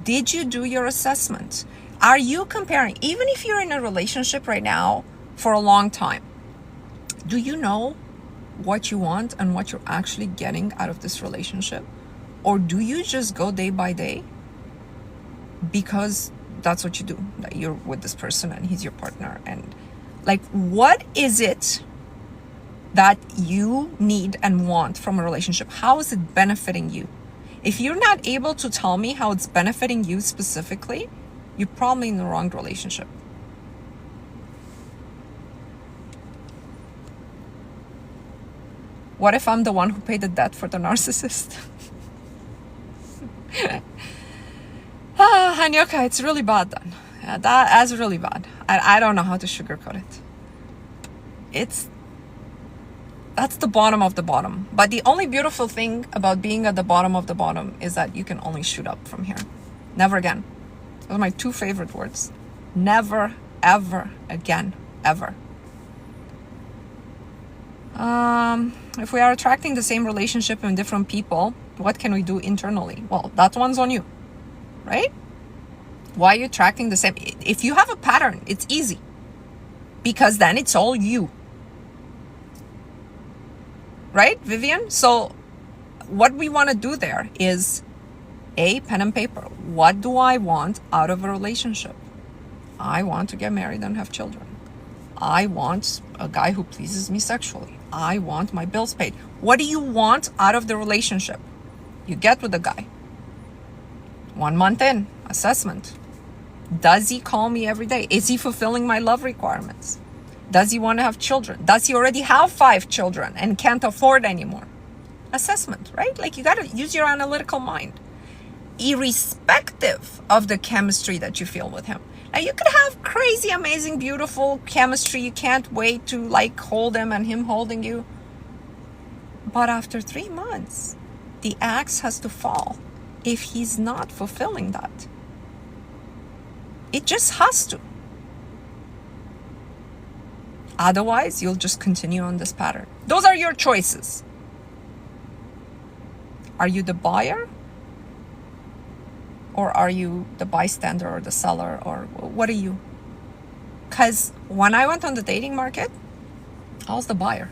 Did you do your assessment? Are you comparing? Even if you're in a relationship right now for a long time, do you know what you want and what you're actually getting out of this relationship? Or do you just go day by day because that's what you do, that you're with this person and he's your partner? And like, what is it that you need and want from a relationship? How is it benefiting you? If you're not able to tell me how it's benefiting you specifically, you're probably in the wrong relationship. What if I'm the one who paid the debt for the narcissist? Hanyoka, it's really bad then. Yeah, that's really bad. I don't know how to sugarcoat it. That's the bottom of the bottom. But the only beautiful thing about being at the bottom of the bottom is that you can only shoot up from here. Never again. Those are my two favorite words. Never, ever again, ever. If we are attracting the same relationship in different people, what can we do internally? Well, that one's on you, right? Why are you attracting the same? If you have a pattern, it's easy, because then it's all you, right, Vivian? So what we want to do there is pen and paper. What do I want out of a relationship? I want to get married and have children. I want a guy who pleases me sexually. I want my bills paid. What do you want out of the relationship? You get with the guy. 1 month in, assessment. Does he call me every day? Is he fulfilling my love requirements? Does he want to have children? Does he already have 5 children and can't afford anymore? Assessment, right? Like, you got to use your analytical mind, irrespective of the chemistry that you feel with him. Now, you could have crazy, amazing, beautiful chemistry. You can't wait to like hold him and him holding you. But after 3 months, the axe has to fall if he's not fulfilling that. It just has to. Otherwise, you'll just continue on this pattern. Those are your choices. Are you the buyer? Or are you the bystander or the seller, or what are you? Because when I went on the dating market, I was the buyer.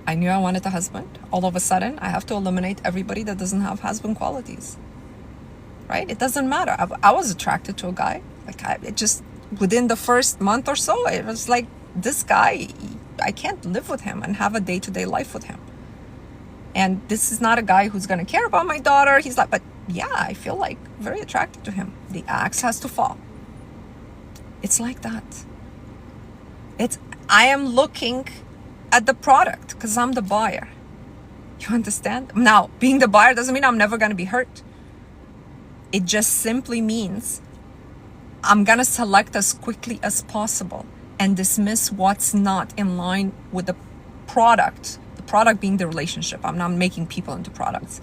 I knew I wanted a husband. All of a sudden, I have to eliminate everybody that doesn't have husband qualities. Right? It doesn't matter. I was attracted to a guy. Like, it just, within the first month or so, it was like, this guy, I can't live with him and have a day-to-day life with him. And this is not a guy who's going to care about my daughter. He's like, but yeah, I feel like very attracted to him. The axe has to fall. It's like that. I am looking at the product because I'm the buyer. You understand? Now, being the buyer doesn't mean I'm never going to be hurt. It just simply means I'm going to select as quickly as possible and dismiss what's not in line with the product. The product being the relationship. I'm not making people into products.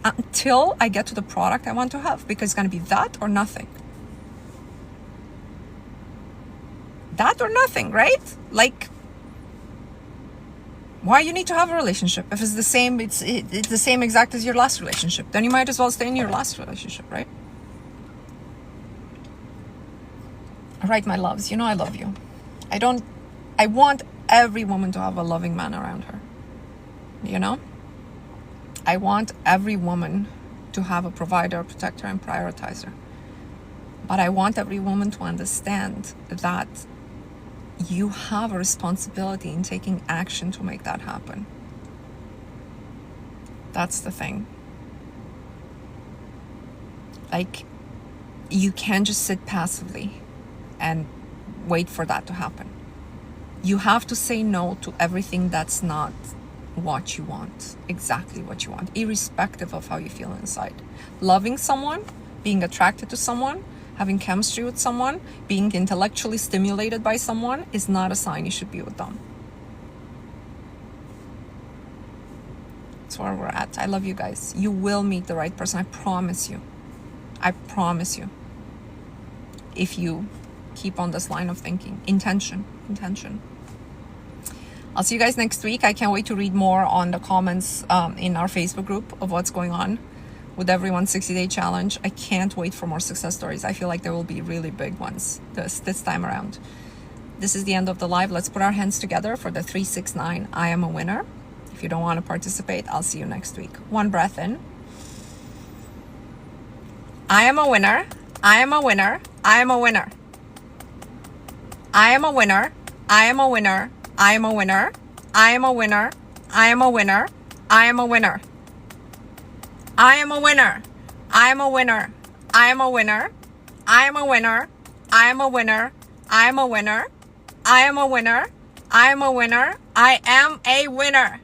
Until I get to the product I want to have, because it's going to be that or nothing. That or nothing, right? Like, why you need to have a relationship if it's the same? It's the same exact as your last relationship. Then you might as well stay in your last relationship, right? All right, my loves, you know I love you. I want every woman to have a loving man around her. You know? I want every woman to have a provider, protector, and prioritizer. But I want every woman to understand that you have a responsibility in taking action to make that happen. That's the thing. Like, you can't just sit passively and wait for that to happen. You have to say no to everything that's not what you want, exactly what you want, irrespective of how you feel inside. Loving someone, being attracted to someone, having chemistry with someone, being intellectually stimulated by someone is not a sign you should be with them. That's where we're at. I love you guys. You will meet the right person. I promise you. I promise you. If you keep on this line of thinking. Intention. I'll see you guys next week. I can't wait to read more on the comments in our Facebook group of what's going on with everyone's 60-day challenge. I can't wait for more success stories. I feel like there will be really big ones this time around. This is the end of the live. Let's put our hands together for the 369. I am a winner. If you don't want to participate, I'll see you next week. One breath in. I am a winner. I am a winner. I am a winner. I am a winner. I am a winner. I am a winner. I am a winner. I am a winner. I am a winner. I am a winner. I am a winner. I am a winner. I am a winner. I am a winner. I am a winner. I am a winner. I am a winner. I am a winner.